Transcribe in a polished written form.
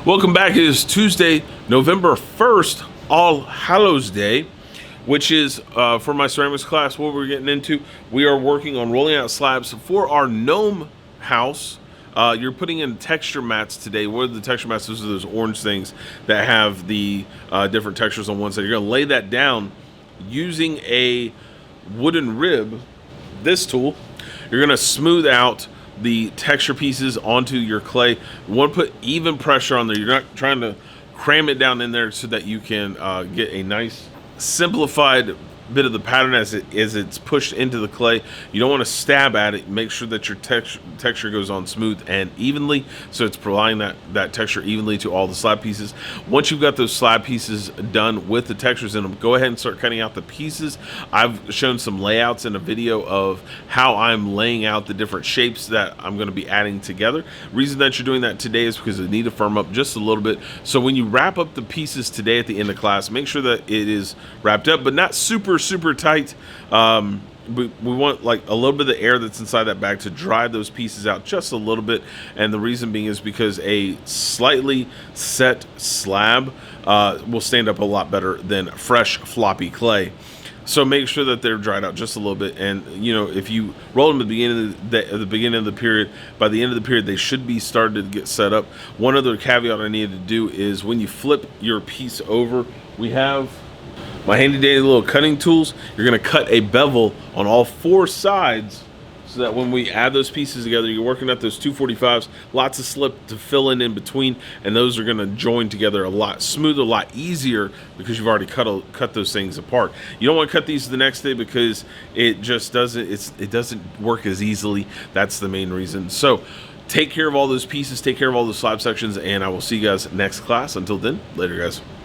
Welcome back. It is Tuesday, November 1st, All Hallows Day, which is for my ceramics class. What we're getting into, we are working on rolling out slabs for our gnome house. You're putting in texture mats today. What are the texture mats? Those are those orange things that have the different textures on one side. You're going to lay that down using a wooden rib, this tool. You're going to smooth out the texture pieces onto your clay. You want to put even pressure on there. You're not trying to cram it down in there so that you can get a nice simplified bit of the pattern as it's pushed into the clay. You don't want to stab at it. Make sure that your texture goes on smooth and evenly, so it's providing that texture evenly to all the slab pieces. Once you've got those slab pieces done with the textures in them, go ahead and start cutting out the pieces. I've shown some layouts in a video of how I'm laying out the different shapes that I'm going to be adding together. Reason that you're doing that today is because they need to firm up just a little bit. So when you wrap up the pieces today at the end of class, make sure that it is wrapped up, but not super tight. We want like a little bit of the air that's inside that bag to dry those pieces out just a little bit, and the reason being is because a slightly set slab will stand up a lot better than fresh floppy clay. So make sure that they're dried out just a little bit, and you know, if you roll them at the beginning of the period, by the end of the period they should be started to get set up. One other caveat I needed to do is when you flip your piece over, we have my handy dandy little cutting tools. You're going to cut a bevel on all four sides so that when we add those pieces together, you're working at those 245s, lots of slip to fill in between, and those are going to join together a lot smoother, a lot easier, because you've already cut those things apart. You don't want to cut these the next day because it just doesn't work as easily. That's the main reason. So take care of all those pieces, take care of all those slab sections, and I will see you guys next class. Until then, later guys.